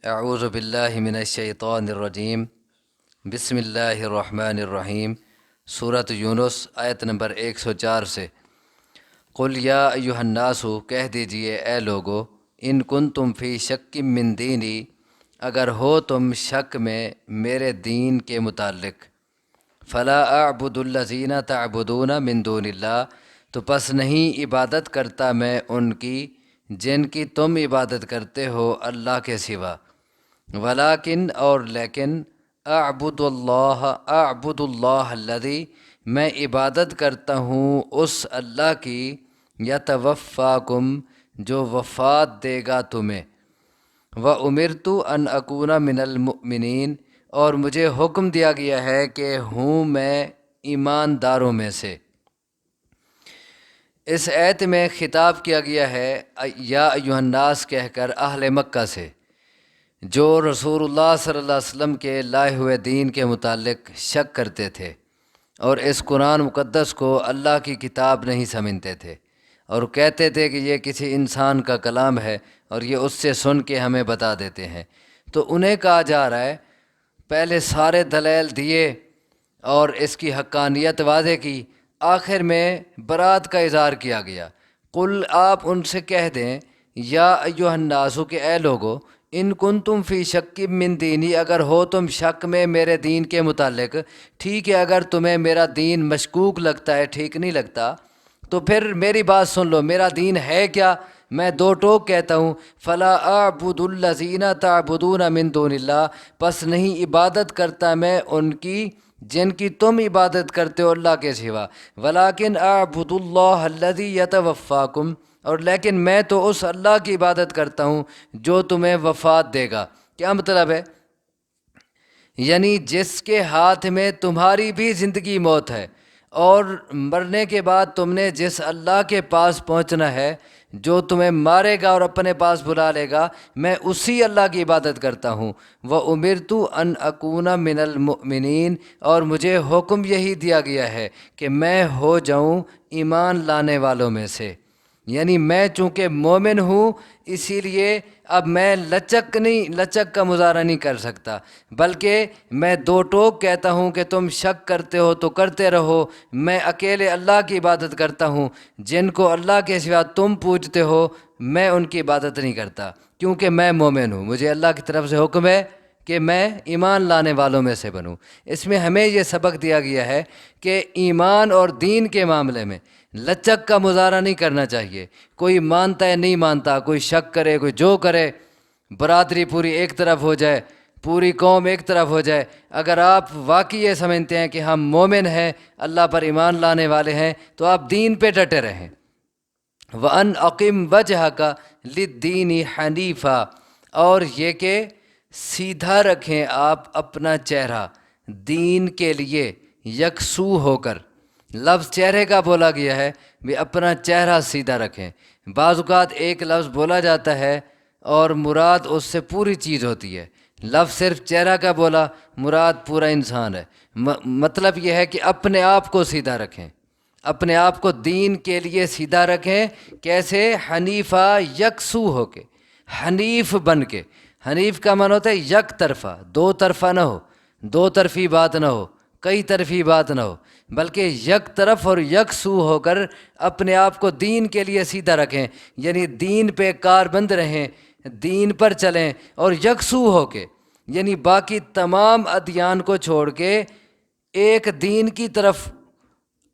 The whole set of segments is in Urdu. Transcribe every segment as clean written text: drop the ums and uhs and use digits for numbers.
اعوذ باللہ من الشیطان الرجیم بسم اللہ الرحمن الرحیم۔ سورۃ یونس آیت نمبر 104 سے قل یا ایھا الناس، کہہ دیجئے اے لوگو، ان کنتم فی شک من دینی، اگر ہو تم شک میں میرے دین کے متعلق، فلا اعبد الذین تعبدون من دون اللہ، تو پس نہیں عبادت کرتا میں ان کی جن کی تم عبادت کرتے ہو اللہ کے سوا، ولیکن اور لیکن اعبد اللہ الذی، میں عبادت کرتا ہوں اس اللہ کی، یتوفاکم، جو وفات دے گا تمہیں، وامرت ان اکون من المؤمنین، اور مجھے حکم دیا گیا ہے کہ ہوں میں ایمانداروں میں سے۔ اس آیت میں خطاب کیا گیا ہے یا ایھا الناس کہہ کر اہل مکہ سے، جو رسول اللہ صلی اللہ علیہ وسلم کے لائے ہوئے دین کے متعلق شک کرتے تھے اور اس قرآن مقدس کو اللہ کی کتاب نہیں سمجھتے تھے، اور کہتے تھے کہ یہ کسی انسان کا کلام ہے اور یہ اس سے سن کے ہمیں بتا دیتے ہیں۔ تو انہیں کہا جا رہا ہے، پہلے سارے دلائل دیے اور اس کی حقانیت واضح کی، آخر میں برات کا اظہار کیا گیا۔ قل، آپ ان سے کہہ دیں، یا ایھا الناس، کہ اے لوگو، ان کنتم فی شک من دینی، اگر ہو تم شک میں میرے دین کے متعلق، ٹھیک ہے، اگر تمہیں میرا دین مشکوک لگتا ہے، ٹھیک نہیں لگتا، تو پھر میری بات سن لو، میرا دین ہے کیا؟ میں دو ٹوک کہتا ہوں، فلا اعبد الذین تعبدون من دون اللہ، پس نہیں عبادت کرتا میں ان کی جن کی تم عبادت کرتے ہو اللہ کے سوا، ولیکن اعبد اللہ الذی یتوفاکم، اور لیکن میں تو اس اللہ کی عبادت کرتا ہوں جو تمہیں وفات دے گا۔ کیا مطلب ہے؟ یعنی جس کے ہاتھ میں تمہاری بھی زندگی موت ہے، اور مرنے کے بعد تم نے جس اللہ کے پاس پہنچنا ہے جو تمہیں مارے گا اور اپنے پاس بلا لے گا، میں اسی اللہ کی عبادت کرتا ہوں۔ وَأُمِرْتُ أَنْ أَكُونَ مِنَ الْمُؤْمِنِينَ، اور مجھے حکم یہی دیا گیا ہے کہ میں ہو جاؤں ایمان لانے والوں میں سے۔ یعنی میں چونکہ مومن ہوں، اسی لیے اب میں لچک کا مظاہرہ نہیں کر سکتا، بلکہ میں دو ٹوک کہتا ہوں کہ تم شک کرتے ہو تو کرتے رہو، میں اکیلے اللہ کی عبادت کرتا ہوں، جن کو اللہ کے سوا تم پوجتے ہو میں ان کی عبادت نہیں کرتا، کیونکہ میں مومن ہوں، مجھے اللہ کی طرف سے حکم ہے کہ میں ایمان لانے والوں میں سے بنوں۔ اس میں ہمیں یہ سبق دیا گیا ہے کہ ایمان اور دین کے معاملے میں لچک کا مظاہرہ نہیں کرنا چاہیے۔ کوئی مانتا ہے نہیں مانتا، کوئی شک کرے، کوئی جو کرے، برادری پوری ایک طرف ہو جائے، پوری قوم ایک طرف ہو جائے، اگر آپ واقعی یہ سمجھتے ہیں کہ ہم مومن ہیں، اللہ پر ایمان لانے والے ہیں، تو آپ دین پہ ڈٹے رہیں۔ وَأَنْ أَقِمْ وَجْهَكَ لِلدِّينِ حَنِيفًا، اور یہ کہ سیدھا رکھیں آپ اپنا چہرہ دین کے لیے یکسو ہو کر۔ لفظ چہرے کا بولا گیا ہے، بھی اپنا چہرہ سیدھا رکھیں۔ بعض اوقات ایک لفظ بولا جاتا ہے اور مراد اس سے پوری چیز ہوتی ہے، لفظ صرف چہرہ کا بولا، مراد پورا انسان ہے۔ مطلب یہ ہے کہ اپنے آپ کو سیدھا رکھیں، اپنے آپ کو دین کے لیے سیدھا رکھیں۔ کیسے؟ حنیفہ، یکسو ہو کے، حنیف بن کے۔ حنیف کا معنی ہوتا ہے یک طرفہ، دو طرفہ نہ ہو، دو طرفی بات نہ ہو، کئی طرفی بات نہ ہو، بلکہ یک طرف اور یکسو ہو کر اپنے آپ کو دین کے لیے سیدھا رکھیں، یعنی دین پہ کاربند رہیں، دین پر چلیں، اور یکسو ہو کے، یعنی باقی تمام ادیان کو چھوڑ کے ایک دین کی طرف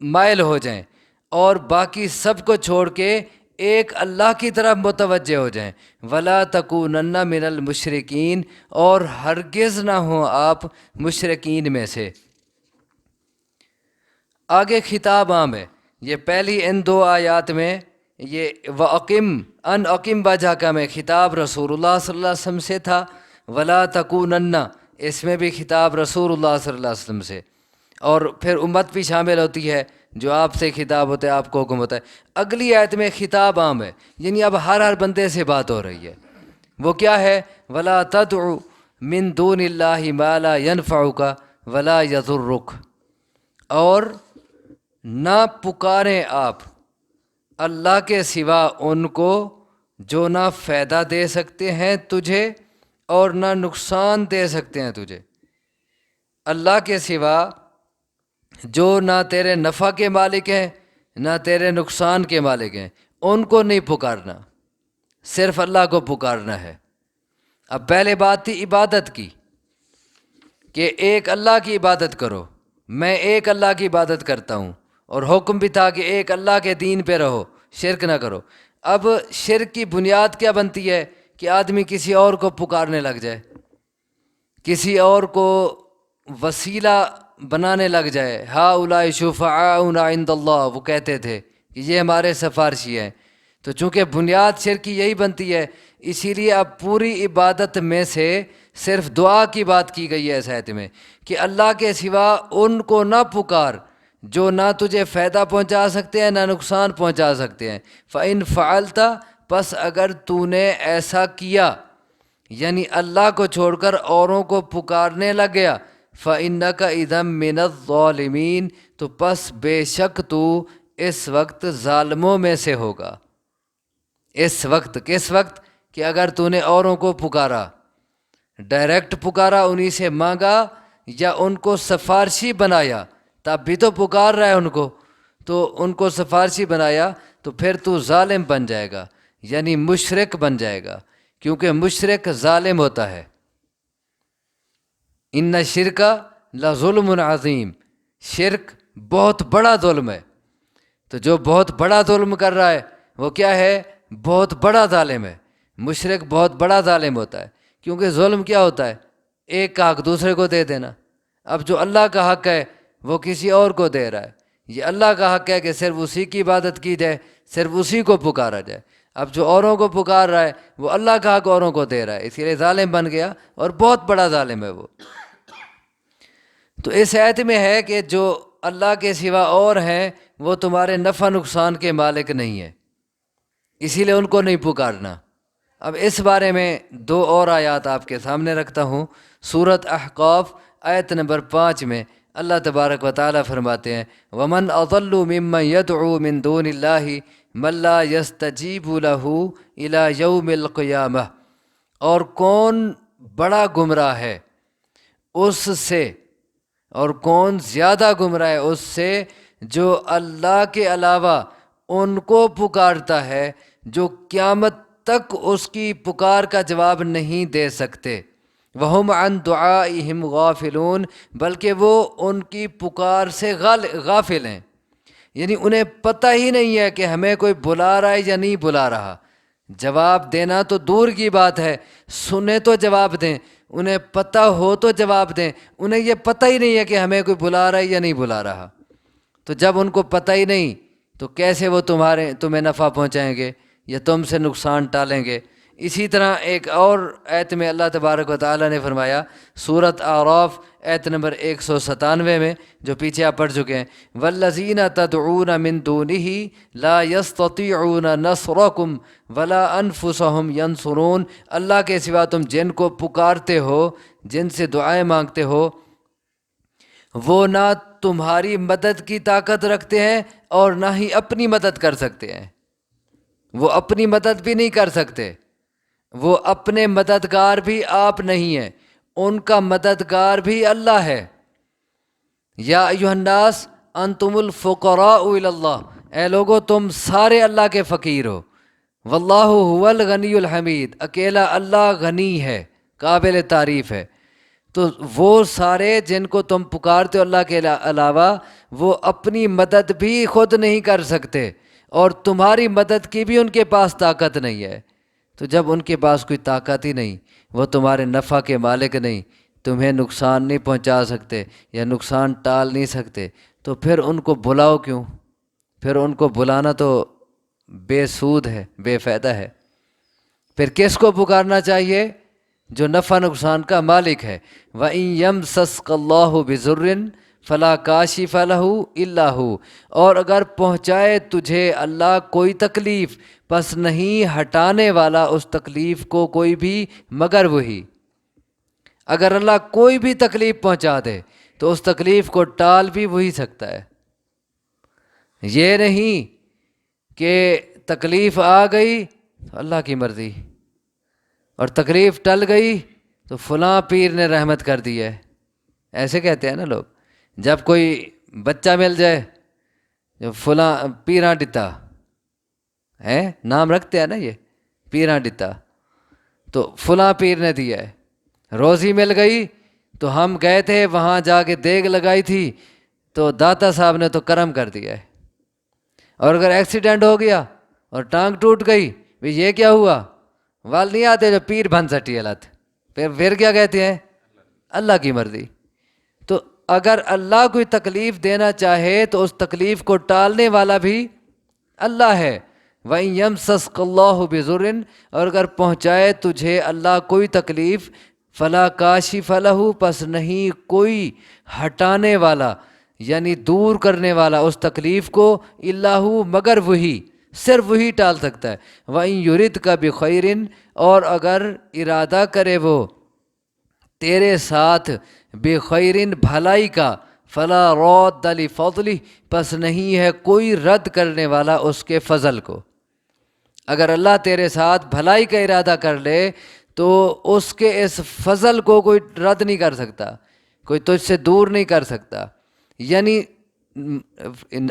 مائل ہو جائیں، اور باقی سب کو چھوڑ کے ایک اللہ کی طرف متوجہ ہو جائیں۔ وَلَا تَكُونَنَّ مِنَ الْمُشْرِكِينَ، اور ہرگز نہ ہوں آپ مشرکین میں سے۔ آگے خطاب عام ہے، یہ پہلی ان دو آیات میں یہ وَأَقِمْ أَنْ أَقِمْ وَجْهَكَ میں خطاب رسول اللہ صلی اللہ علیہ وسلم سے تھا، وَلَا تَكُونَنَّ اس میں بھی خطاب رسول اللہ صلی اللہ علیہ وسلم سے، اور پھر امت بھی شامل ہوتی ہے، جو آپ سے خطاب ہوتا ہے، آپ کو حکم ہوتا ہے۔ اگلی آیت میں خطاب عام ہے، یعنی اب ہر بندے سے بات ہو رہی ہے۔ وہ کیا ہے؟ وَلَا تَدْعُ مِن دُونِ اللَّهِ مَا لَا يَنْفَعُكَ وَلَا يَضُرُّكَ، اور نہ پکاریں آپ اللہ کے سوا ان کو جو نہ فائدہ دے سکتے ہیں تجھے اور نہ نقصان دے سکتے ہیں تجھے۔ اللہ کے سوا جو نہ تیرے نفع کے مالک ہیں نہ تیرے نقصان کے مالک ہیں، ان کو نہیں پکارنا، صرف اللہ کو پکارنا ہے۔ اب پہلے بات تھی عبادت کی کہ ایک اللہ کی عبادت کرو، میں ایک اللہ کی عبادت کرتا ہوں، اور حکم بھی تھا کہ ایک اللہ کے دین پہ رہو، شرک نہ کرو۔ اب شرک کی بنیاد کیا بنتی ہے کہ آدمی کسی اور کو پکارنے لگ جائے، کسی اور کو وسیلہ بنانے لگ جائے۔ ہؤلاء شفعاؤنا عند اللہ، وہ کہتے تھے کہ یہ ہمارے سفارشی ہیں۔ تو چونکہ بنیاد شرک کی یہی بنتی ہے، اسی لیے اب پوری عبادت میں سے صرف دعا کی بات کی گئی ہے اس آیت میں کہ اللہ کے سوا ان کو نہ پکار جو نہ تجھے فائدہ پہنچا سکتے ہیں نہ نقصان پہنچا سکتے ہیں۔ فَإِن فَعَلْتَ، پس اگر تو نے ایسا کیا، یعنی اللہ کو چھوڑ کر اوروں کو پکارنے لگ گیا، فَإِنَّكَ إِذًا مِّنَ الظَّالِمِينَ، تو پس بے شک تو اس وقت ظالموں میں سے ہوگا۔ اس وقت، کس وقت؟ کہ اگر تو نے اوروں کو پکارا، ڈائریکٹ پکارا، انہی سے مانگا، یا ان کو سفارشی بنایا، تب بھی تو پکار رہا ہے ان کو، تو ان کو سفارشی بنایا، تو پھر تو ظالم بن جائے گا، یعنی مشرک بن جائے گا، کیونکہ مشرک ظالم ہوتا ہے۔ ان الشرک لظلم عظیم، شرک بہت بڑا ظلم ہے۔ تو جو بہت بڑا ظلم کر رہا ہے وہ کیا ہے؟ بہت بڑا ظالم ہے۔ مشرک بہت بڑا ظالم ہوتا ہے، کیونکہ ظلم کیا ہوتا ہے؟ ایک کا حق دوسرے کو دے دینا۔ اب جو اللہ کا حق ہے وہ کسی اور کو دے رہا ہے، یہ اللہ کا حق ہے کہ صرف اسی کی عبادت کی جائے، صرف اسی کو پکارا جائے۔ اب جو اوروں کو پکار رہا ہے وہ اللہ کا حق اوروں کو دے رہا ہے، اسی لیے ظالم بن گیا، اور بہت بڑا ظالم ہے وہ۔ تو اس آیت میں ہے کہ جو اللہ کے سوا اور ہیں وہ تمہارے نفع نقصان کے مالک نہیں ہیں، اسی لیے ان کو نہیں پکارنا۔ اب اس بارے میں دو اور آیات آپ کے سامنے رکھتا ہوں۔ سورۃ احقاف آیت نمبر 5 میں اللہ تبارک و تعالیٰ فرماتے ہیں وَمَنْ أَضَلُّ مِمَّنْ يَدْعُو مِن دُونِ اللَّهِ مَن لَّا يَسْتَجِيبُ لَهُ إِلَى يَوْمِ الْقِيَامَةِ، اور کون بڑا گمراہ ہے اس سے، اور کون زیادہ گمراہ ہے اس سے جو اللہ کے علاوہ ان کو پکارتا ہے جو قیامت تک اس کی پکار کا جواب نہیں دے سکتے۔ وَهُمْ عَنْ دُعَائِهِمْ غَافِلُونَ، بلکہ وہ ان کی پکار سے غافل ہیں، یعنی انہیں پتہ ہی نہیں ہے کہ ہمیں کوئی بلا رہا ہے یا نہیں بلا رہا۔ جواب دینا تو دور کی بات ہے، سنیں تو جواب دیں، انہیں پتہ ہو تو جواب دیں، انہیں یہ پتہ ہی نہیں ہے کہ ہمیں کوئی بلا رہا ہے یا نہیں بلا رہا۔ تو جب ان کو پتہ ہی نہیں تو کیسے وہ تمہیں نفع پہنچائیں گے یا تم سے نقصان ٹالیں گے؟ اسی طرح ایک اور آیت میں اللہ تبارک و تعالیٰ نے فرمایا، سورۃ اعراف آیت نمبر 197 میں، جو پیچھے آپ پڑھ چکے ہیں، وَالَّذِينَ تَدْعُونَ مِن دُونِهِ لَا يَسْتَطِيعُونَ نَصْرَكُمْ وَلَا أَنفُسَهُمْ يَنصُرُونَ، اللہ کے سوا تم جن کو پکارتے ہو، جن سے دعائیں مانگتے ہو، وہ نہ تمہاری مدد کی طاقت رکھتے ہیں اور نہ ہی اپنی مدد کر سکتے ہیں۔ وہ اپنی مدد بھی نہیں کر سکتے، وہ اپنے مددگار بھی آپ نہیں ہیں، ان کا مددگار بھی اللہ ہے۔ یا ایھا الناس انتم الفقراء الی اللہ، اے لوگو تم سارے اللہ کے فقیر ہو۔ واللہ هو الغنی الحمید، اکیلا اللہ غنی ہے، قابل تعریف ہے۔ تو وہ سارے جن کو تم پکارتے ہو اللہ کے علاوہ، وہ اپنی مدد بھی خود نہیں کر سکتے، اور تمہاری مدد کی بھی ان کے پاس طاقت نہیں ہے۔ تو جب ان کے پاس کوئی طاقت ہی نہیں، وہ تمہارے نفع کے مالک نہیں، تمہیں نقصان نہیں پہنچا سکتے یا نقصان ٹال نہیں سکتے، تو پھر ان کو بلاؤ کیوں؟ پھر ان کو بلانا تو بے سود ہے، بے فائدہ ہے۔ پھر کس کو پکارنا چاہیے؟ جو نفع نقصان کا مالک ہے۔ وَإِن يَمْسَسْكَ اللَّهُ بِضُرٍّ فَلَا كَاشِفَ لَهُ إِلَّا هُوَ، اور اگر پہنچائے تجھے اللہ کوئی تکلیف، پس نہیں ہٹانے والا اس تکلیف کو کوئی بھی مگر وہی۔ اگر اللہ کوئی بھی تکلیف پہنچا دے تو اس تکلیف کو ٹال بھی وہی سکتا ہے۔ یہ نہیں کہ تکلیف آ گئی اللہ کی مرضی، اور تکلیف ٹل گئی تو فلاں پیر نے رحمت کر دی ہے، ایسے کہتے ہیں نا لوگ. جب کوئی بچہ مل جائے، جو فلاں پیراں ڈتا ہے، نام رکھتے ہیں نا یہ پیراں ڈتا، تو فلاں پیر نے دیا ہے. روزی مل گئی تو ہم گئے تھے وہاں جا کے دیگ لگائی تھی تو داتا صاحب نے تو کرم کر دیا ہے. اور اگر ایکسیڈنٹ ہو گیا اور ٹانگ ٹوٹ گئی، بھی یہ کیا ہوا، وال نہیں آتے جو پیر بن سٹی علت، پھر کیا کہتے ہیں، اللہ کی مرضی. تو اگر اللہ کوئی تکلیف دینا چاہے تو اس تکلیف کو ٹالنے والا بھی اللہ ہے. وَإِن يَمْسَسْكَ اللَّهُ بِضُرٍّ، اور اگر پہنچائے تجھے اللہ کوئی تکلیف، فَلَا كَاشِفَ لَهُ، پس نہیں کوئی ہٹانے والا یعنی دور کرنے والا اس تکلیف کو، اِلَّا هُ، مگر وہی، صرف وہی ٹال سکتا ہے. وَإِن يُرِدْكَ بِخَيْرٍ، اور اگر ارادہ کرے وہ تیرے ساتھ بخیرن، بھلائی کا، فلا راد لفضلہ، پس نہیں ہے کوئی رد کرنے والا اس کے فضل کو. اگر اللہ تیرے ساتھ بھلائی کا ارادہ کر لے تو اس کے اس فضل کو کوئی رد نہیں کر سکتا، کوئی تجھ سے دور نہیں کر سکتا. یعنی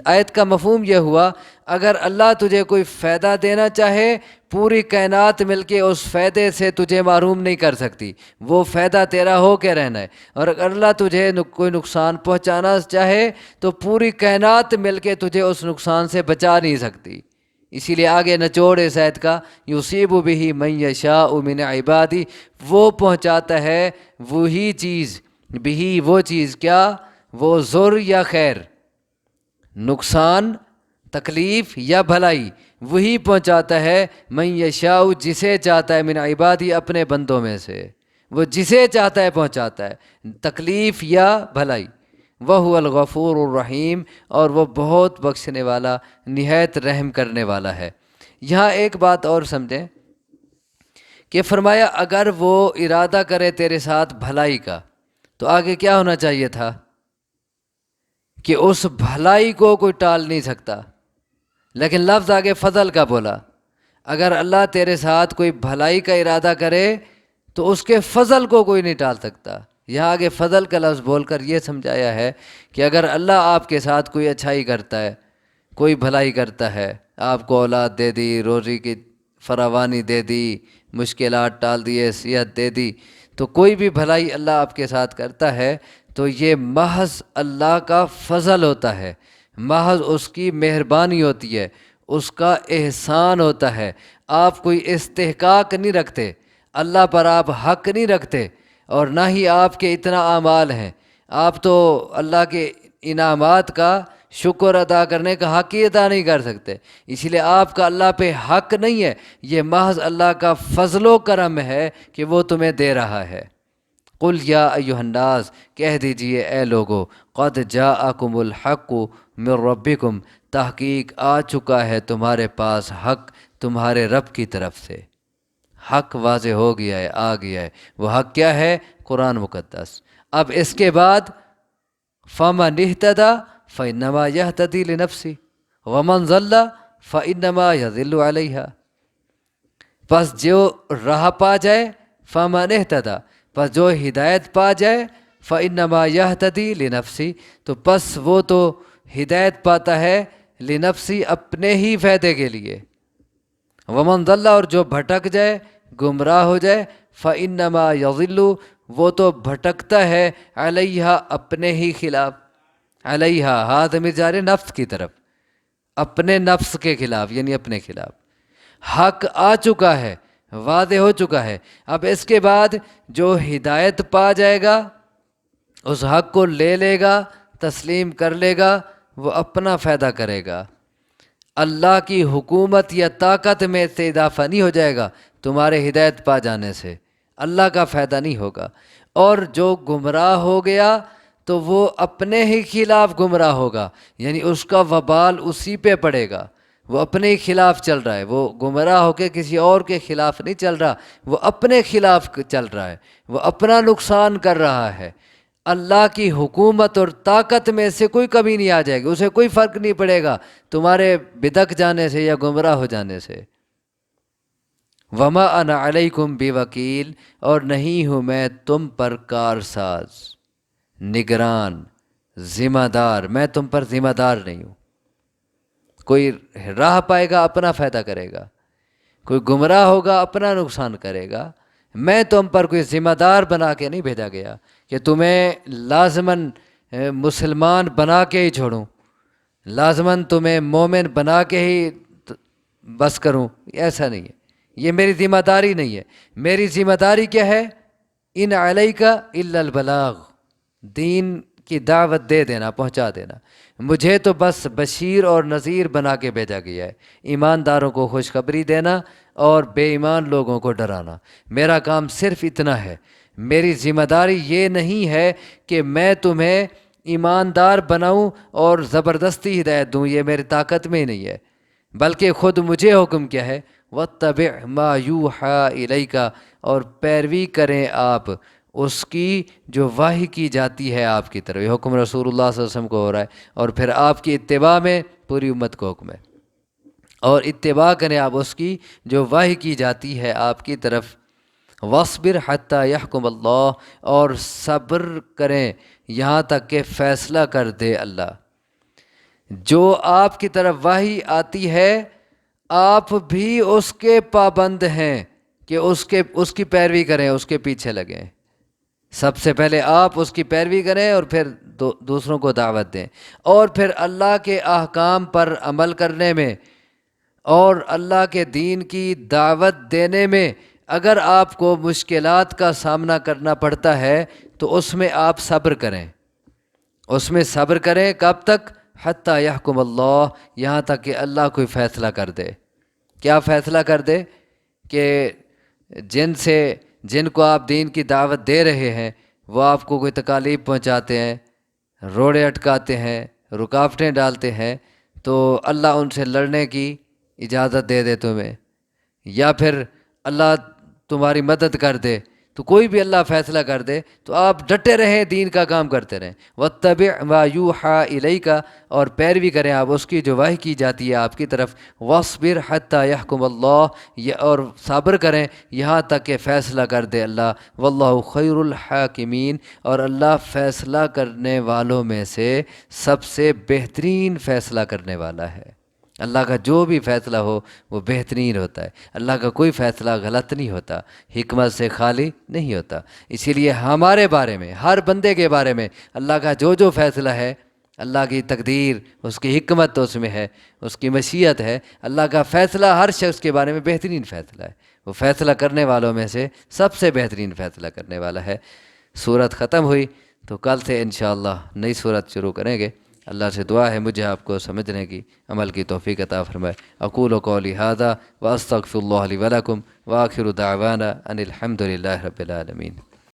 آیت کا مفہوم یہ ہوا، اگر اللہ تجھے کوئی فائدہ دینا چاہے، پوری کائنات مل کے اس فائدے سے تجھے محروم نہیں کر سکتی، وہ فائدہ تیرا ہو کے رہنا ہے. اور اگر اللہ تجھے کوئی نقصان پہنچانا چاہے تو پوری کائنات مل کے تجھے اس نقصان سے بچا نہیں سکتی. اسی لیے آگے نچوڑ اس آیت کا، یصیب بہ من یشاء من عبادی، وہ پہنچاتا ہے وہی چیز، بہ وہ چیز، کیا، وہ ضر یا خیر، نقصان، تکلیف یا بھلائی، وہی پہنچاتا ہے من یشاء، جسے چاہتا ہے، من عبادی، اپنے بندوں میں سے، وہ جسے چاہتا ہے پہنچاتا ہے، تکلیف یا بھلائی. وَهُوَ الْغَفُورُ الرَّحِيمُ، اور وہ بہت بخشنے والا، نہایت رحم کرنے والا ہے. یہاں ایک بات اور سمجھیں کہ فرمایا اگر وہ ارادہ کرے تیرے ساتھ بھلائی کا، تو آگے کیا ہونا چاہیے تھا کہ اس بھلائی کو کوئی ٹال نہیں سکتا. لیکن لفظ آگے فضل کا بولا. اگر اللہ تیرے ساتھ کوئی بھلائی کا ارادہ کرے تو اس کے فضل کو کوئی نہیں ٹال سکتا. یہاں آگے فضل کا لفظ بول کر یہ سمجھایا ہے کہ اگر اللہ آپ کے ساتھ کوئی اچھائی کرتا ہے، کوئی بھلائی کرتا ہے، آپ کو اولاد دے دی، روزی کی فراوانی دے دی، مشکلات ٹال دیے، صحت دے دی، تو کوئی بھی بھلائی اللہ آپ کے ساتھ کرتا ہے تو یہ محض اللہ کا فضل ہوتا ہے، محض اس کی مہربانی ہوتی ہے، اس کا احسان ہوتا ہے. آپ کوئی استحقاق نہیں رکھتے، اللہ پر آپ حق نہیں رکھتے، اور نہ ہی آپ کے اتنا اعمال ہیں. آپ تو اللہ کے انعامات کا شکر ادا کرنے کا حق ہی ادا نہیں کر سکتے. اسی لیے آپ کا اللہ پہ حق نہیں ہے، یہ محض اللہ کا فضل و کرم ہے کہ وہ تمہیں دے رہا ہے. قل یا ایھا الناس، کہہ دیجئے اے لوگو، قد جاءکم الحق من ربکم، تحقیق آ چکا ہے تمہارے پاس حق تمہارے رب کی طرف سے. حق واضح ہو گیا ہے، آ گیا ہے. وہ حق کیا ہے؟ قرآن مقدس. اب اس کے بعد فَمَنِ اهْتَدَىٰ فَإِنَّمَا يَهْتَدِي لِنَفْسِهِ وَمَنْ ضَلَّ فَإِنَّمَا يَضِلُّ عَلَيْهَا، پس جو راہ پا جائے، فَمَنِ اهْتَدَىٰ، پس جو ہدایت پا جائے، فَإِنَّمَا يَهْتَدِي لِنَفْسِهِ، تو پس وہ تو ہدایت پاتا ہے لنفسی، اپنے ہی فائدے کے لیے. ومن ضل، اور جو بھٹک جائے، گمراہ ہو جائے، فإنما یضل، وہ تو بھٹکتا ہے، علیہا، اپنے ہی خلاف. علیہا، ہاتھ میں جا رہے نفس کی طرف، اپنے نفس کے خلاف، یعنی اپنے خلاف. حق آ چکا ہے، واضح ہو چکا ہے. اب اس کے بعد جو ہدایت پا جائے گا، اس حق کو لے لے گا، تسلیم کر لے گا، وہ اپنا فائدہ کرے گا. اللہ کی حکومت یا طاقت میں سے اضافہ نہیں ہو جائے گا تمہارے ہدایت پا جانے سے، اللہ کا فائدہ نہیں ہوگا. اور جو گمراہ ہو گیا تو وہ اپنے ہی خلاف گمراہ ہوگا، یعنی اس کا وبال اسی پہ پڑے گا. وہ اپنے ہی خلاف چل رہا ہے، وہ گمراہ ہو کے کسی اور کے خلاف نہیں چل رہا، وہ اپنے خلاف چل رہا ہے، وہ اپنا نقصان کر رہا ہے. اللہ کی حکومت اور طاقت میں سے کوئی کمی نہیں آ جائے گی، اسے کوئی فرق نہیں پڑے گا تمہارے بدک جانے سے یا گمراہ ہو جانے سے. وما انا علیکم بوکیل، اور نہیں ہوں میں تم پر کارساز، نگران، ذمہ دار، میں تم پر ذمہ دار نہیں ہوں۔ کوئی راہ پائے گا اپنا فائدہ کرے گا، کوئی گمراہ ہوگا اپنا نقصان کرے گا، میں تم پر کوئی ذمہ دار بنا کے نہیں بھیجا گیا کہ تمہیں لازماً مسلمان بنا کے ہی چھوڑوں، لازماً تمہیں مومن بنا کے ہی بس کروں، ایسا نہیں ہے، یہ میری ذمہ داری نہیں ہے۔ میری ذمہ داری کیا ہے؟ ان علیک الا البلاغ، دین کی دعوت دے دینا، پہنچا دینا۔ مجھے تو بس بشیر اور نذیر بنا کے بھیجا گیا ہے، ایمانداروں کو خوشخبری دینا اور بے ایمان لوگوں کو ڈرانا، میرا کام صرف اتنا ہے۔ میری ذمہ داری یہ نہیں ہے کہ میں تمہیں ایماندار بناؤں اور زبردستی ہدایت دوں، یہ میری طاقت میں ہی نہیں ہے، بلکہ خود مجھے حکم کیا ہے، وَاتَّبِعْ مَا يُوحَىٰ إِلَيْكَ، اور پیروی کریں آپ اس کی جو وحی کی جاتی ہے آپ کی طرف۔ یہ حکم رسول اللہ صلی اللہ علیہ وسلم کو ہو رہا ہے، اور پھر آپ کی اتباع میں پوری امت کو حکم ہے، اور اتباع کریں آپ اس کی جو وحی کی جاتی ہے آپ کی طرف۔ وَاصْبِرْ حَتَّى يَحْكُمَ اللَّهُ، اور صبر کریں یہاں تک کہ فیصلہ کر دے اللہ۔ جو آپ کی طرف وحی آتی ہے آپ بھی اس کے پابند ہیں کہ اس کی پیروی کریں، اس کے پیچھے لگیں۔ سب سے پہلے آپ اس کی پیروی کریں اور پھر دوسروں کو دعوت دیں، اور پھر اللہ کے احکام پر عمل کرنے میں اور اللہ کے دین کی دعوت دینے میں اگر آپ کو مشکلات کا سامنا کرنا پڑتا ہے تو اس میں آپ صبر کریں، اس میں صبر کریں۔ کب تک؟ حتیٰ یحکم اللہ، یہاں تک کہ اللہ کوئی فیصلہ کر دے۔ کیا فیصلہ کر دے؟ کہ جن کو آپ دین کی دعوت دے رہے ہیں وہ آپ کو کوئی تکالیف پہنچاتے ہیں، روڑے اٹکاتے ہیں، رکاوٹیں ڈالتے ہیں، تو اللہ ان سے لڑنے کی اجازت دے دے تمہیں، یا پھر اللہ تمہاری مدد کر دے، تو کوئی بھی اللہ فیصلہ کر دے تو آپ ڈٹے رہیں، دین کا کام کرتے رہیں۔ وَاتَّبِعْ مَا يُوحَىٰ إِلَيْكَ، اور پیروی کریں آپ اس کی جو وحی کی جاتی ہے آپ کی طرف۔ وَاصْبِرْ حَتَّىٰ يَحْكُمَ اللَّهُ، اور صبر کریں یہاں تک کہ فیصلہ کر دے اللہ۔ وَاللَّهُ خَيْرُ الْحَاكِمِينَ، اور اللہ فیصلہ کرنے والوں میں سے سب سے بہترین فیصلہ کرنے والا ہے۔ اللہ کا جو بھی فیصلہ ہو وہ بہترین ہوتا ہے، اللہ کا کوئی فیصلہ غلط نہیں ہوتا، حکمت سے خالی نہیں ہوتا۔ اسی لیے ہمارے بارے میں، ہر بندے کے بارے میں اللہ کا جو فیصلہ ہے، اللہ کی تقدیر، اس کی حکمت اس میں ہے، اس کی مشیت ہے۔ اللہ کا فیصلہ ہر شخص کے بارے میں بہترین فیصلہ ہے، وہ فیصلہ کرنے والوں میں سے سب سے بہترین فیصلہ کرنے والا ہے۔ سورت ختم ہوئی، تو کل سے انشاءاللہ نئی سورت شروع کریں گے۔ اللہ سے دعا ہے مجھے آپ کو سمجھنے کی، عمل کی توفیق عطا فرمائے۔ اقول قولی ھذا واستغفر اللہ لی ولکم، وآخر دعوانا ان الحمد للہ رب العالمین۔